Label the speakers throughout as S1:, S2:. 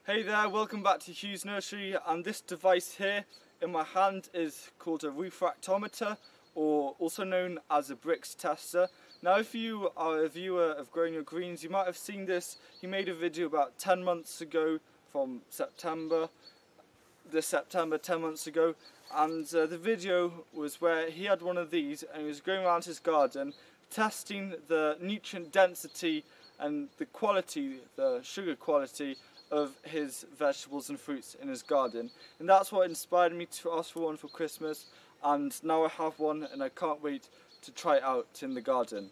S1: Hey there, welcome back to Hugh's Nursery, and this device here in my hand is called a refractometer, or also known as a Brix tester. Now if you are a viewer of Growing Your Greens, you might have seen this. He made a video about 10 months ago from September, 10 months ago, and the video was where he had one of these and he was going around his garden testing the nutrient density and the quality, the sugar quality of his vegetables and fruits in his garden. And that's what inspired me to ask for one for Christmas, and now I have one and I can't wait to try it out in the garden.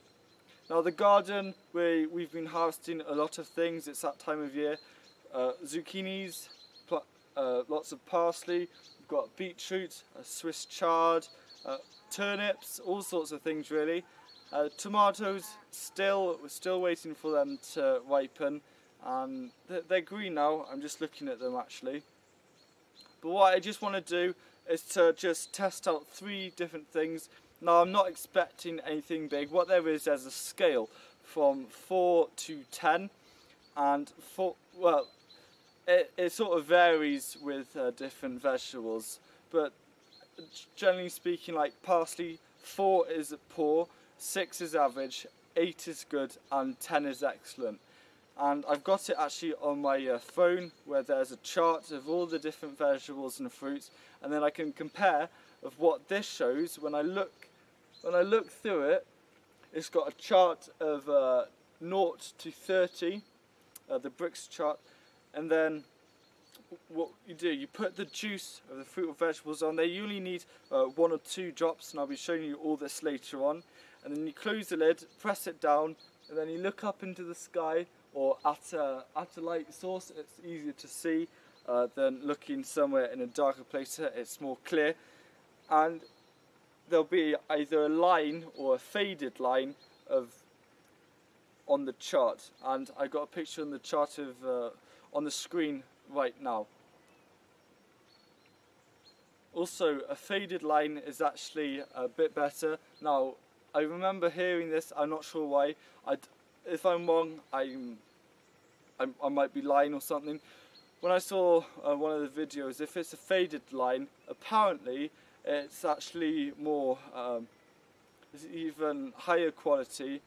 S1: Now the garden, we've been harvesting a lot of things. It's that time of year. Zucchinis, lots of parsley, we've got beetroot, Swiss chard, turnips, all sorts of things really. Tomatoes, we're still waiting for them to ripen, and they're green now. I'm just looking at them actually. But what I just want to do is to just test out 3 different things. Now I'm not expecting anything big. What there is, there's a scale from 4 to 10, and it sort of varies with different vegetables, but generally speaking, like parsley, 4 is poor, 6 is average, 8 is good, and 10 is excellent. And I've got it actually on my phone, where there's a chart of all the different vegetables and fruits, and then I can compare of what this shows. When I look through it, it's got a chart of 0 to 30, the Brix chart, and then what you do, you put the juice of the fruit or vegetables on there. You only need 1 or 2 drops, and I'll be showing you all this later on. And then you close the lid, press it down, and then you look up into the sky, or at a light source. It's easier to see than looking somewhere in a darker place. It's more clear, and there'll be either a line or a faded line on the chart, and I got a picture on the chart on the screen right now. Also, a faded line is actually a bit better. Now I remember hearing this, I'm not sure why. If I'm wrong, I might be lying or something. When I saw one of the videos, if it's a faded line, apparently it's actually more, it's even higher quality,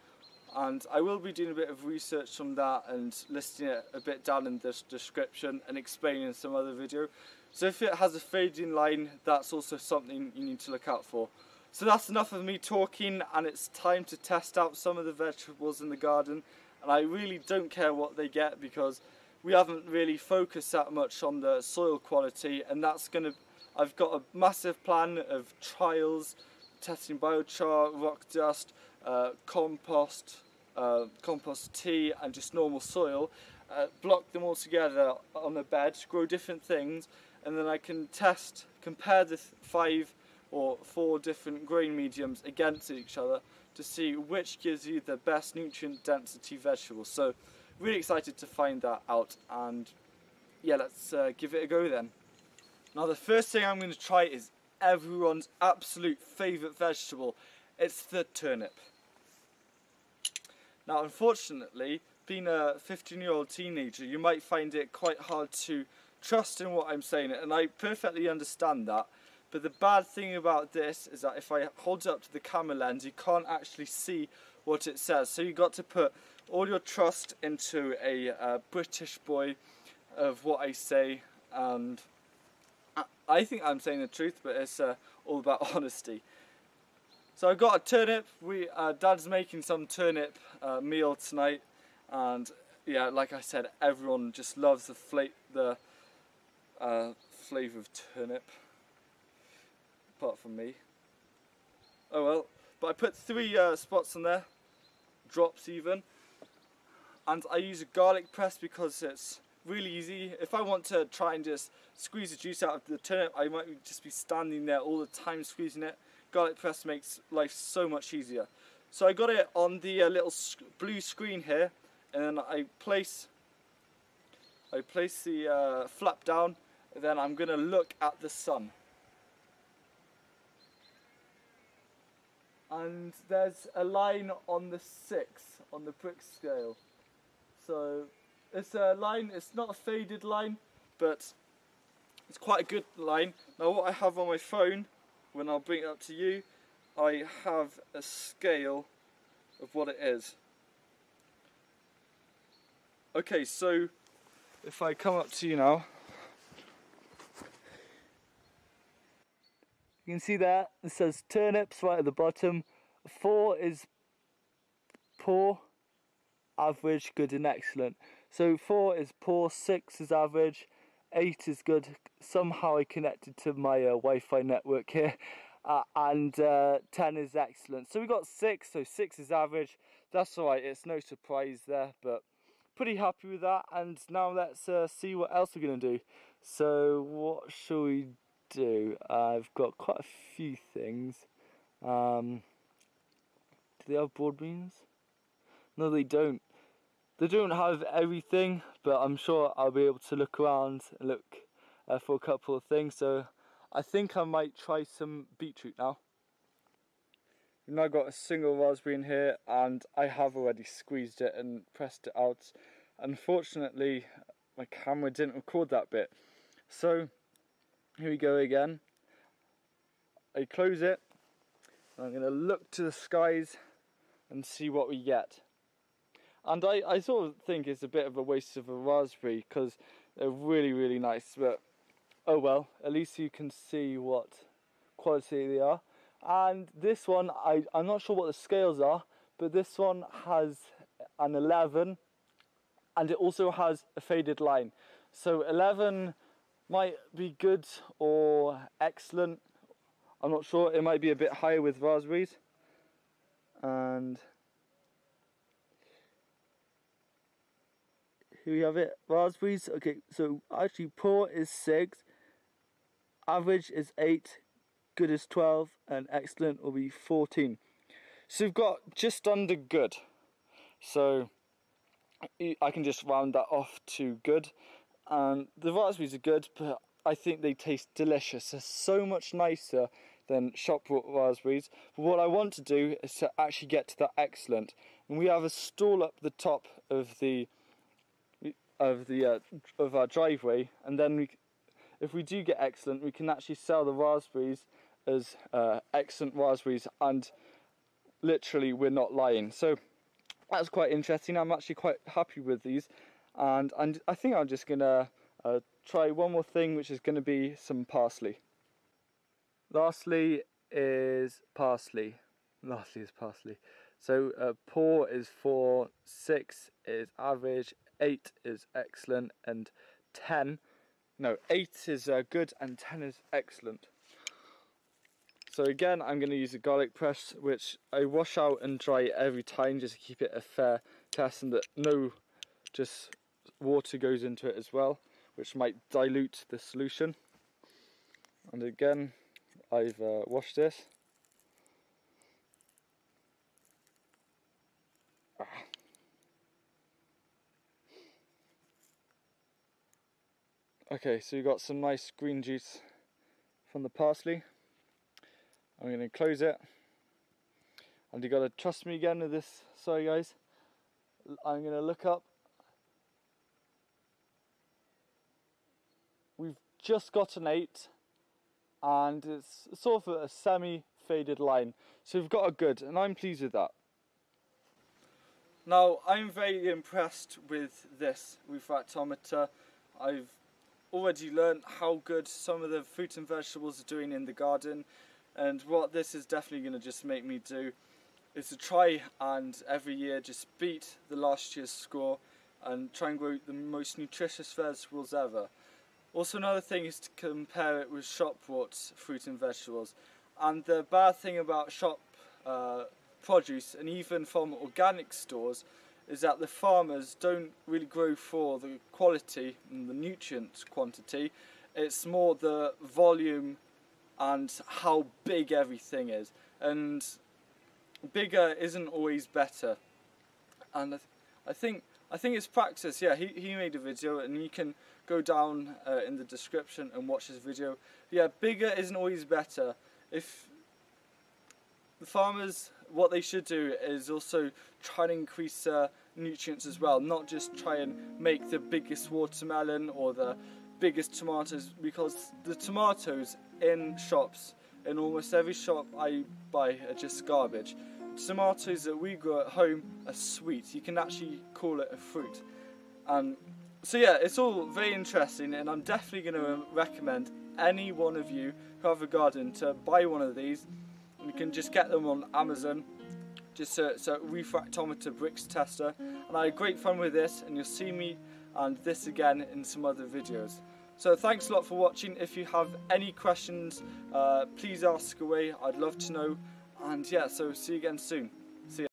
S1: and I will be doing a bit of research on that and listing it a bit down in this description and explaining in some other video. So if it has a fading line, that's also something you need to look out for. So that's enough of me talking, and it's time to test out some of the vegetables in the garden. And I really don't care what they get, because we haven't really focused that much on the soil quality, and I've got a massive plan of trials, testing biochar, rock dust, compost tea, and just normal soil. Block them all together on a bed, grow different things, and then I can compare the 5 or 4 different growing mediums against each other to see which gives you the best nutrient density vegetable. So really excited to find that out, and yeah, let's give it a go then. Now the first thing I'm going to try is everyone's absolute favourite vegetable. It's the turnip. Now unfortunately, being a 15-year-old teenager, you might find it quite hard to trust in what I'm saying, and I perfectly understand that. But the bad thing about this is that if I hold it up to the camera lens, you can't actually see what it says. So you've got to put all your trust into a British boy of what I say, and I think I'm saying the truth, but it's all about honesty. So I've got a turnip. Dad's making some turnip meal tonight, and yeah, like I said, everyone just loves the flavour of turnip. Apart from me. Oh well. But I put 3 spots on there, drops even, and I use a garlic press because it's really easy. If I want to try and just squeeze the juice out of the turnip, I might just be standing there all the time squeezing it. Garlic press makes life so much easier. So I got it on the little blue screen here, and then I place the flap down, and then I'm going to look at the sun. And there's a line on the 6 on the Brix scale. So It's a line, it's not a faded line, but it's quite a good line. Now what I have on my phone, when I'll bring it up to you, I have a scale of what it is. Okay, so if I come up to you now, you can see there, it says turnips right at the bottom. 4 is poor, average, good and excellent. So 4 is poor, 6 is average, 8 is good. Somehow I connected to my Wi-Fi network here. And 10 is excellent. So we got 6, so 6 is average. That's alright, it's no surprise there, but pretty happy with that. And now let's see what else we're going to do. So what shall we do? I've got quite a few things. Do they have broad beans? No, they don't. They don't have everything, but I'm sure I'll be able to look around and look for a couple of things. So I think I might try some beetroot now. We've now got a single raspberry in here, and I have already squeezed it and pressed it out. Unfortunately, my camera didn't record that bit. So here we go again. I close it, and I'm going to look to the skies and see what we get. And I sort of think it's a bit of a waste of a raspberry because they're really, really nice, but oh well, at least you can see what quality they are. And this one, I'm not sure what the scales are, but this one has an 11 and it also has a faded line. So 11 might be good or excellent. I'm not sure, it might be a bit higher with raspberries. And here we have it, raspberries. Okay, so actually poor is 6, average is 8, good is 12, and excellent will be 14. So we've got just under good. So I can just round that off to good. And the raspberries are good, but I think they taste delicious. They're so much nicer than shop bought raspberries. But what I want to do is to actually get to that excellent. And we have a stall up the top of our driveway, and then if we do get excellent, we can actually sell the raspberries as excellent raspberries, and literally we're not lying. So that's quite interesting. I'm actually quite happy with these, and I think I'm just gonna try one more thing, which is going to be some parsley. Lastly is parsley. So poor is 4, 6 is average, 8 is excellent, and 8 is good and 10 is excellent. So again, I'm going to use a garlic press, which I wash out and dry every time just to keep it a fair test, and that no just water goes into it as well, which might dilute the solution. And again, I've washed this. Okay, so you've got some nice green juice from the parsley. I'm going to close it. And you've got to trust me again with this. Sorry guys. I'm going to look up. We've just got an 8. And it's sort of a semi-faded line. So we've got a good, and I'm pleased with that. Now, I'm very impressed with this refractometer. I've already learned how good some of the fruit and vegetables are doing in the garden, and what this is definitely going to just make me do is to try and every year just beat the last year's score and try and grow the most nutritious vegetables ever. Also, another thing is to compare it with shop bought fruit and vegetables. And the bad thing about shop produce, and even from organic stores, is that the farmers don't really grow for the quality and the nutrient quantity. It's more the volume and how big everything is. And bigger isn't always better. And I think it's practice. Yeah, he made a video, and you can go down in the description and watch this video. Yeah, bigger isn't always better. If the farmers what they should do is also try and increase nutrients as well, not just try and make the biggest watermelon or the biggest tomatoes, because the tomatoes in shops, in almost every shop I buy, are just garbage. Tomatoes that we grow at home are sweet. You can actually call it a fruit. So yeah, it's all very interesting, and I'm definitely going to recommend any one of you who have a garden to buy one of these. You can just get them on Amazon. Just search refractometer Brix tester, and I had great fun with this, and you'll see me and this again in some other videos. So thanks a lot for watching. If you have any questions, please ask away. I'd love to know. And yeah, so see you again soon.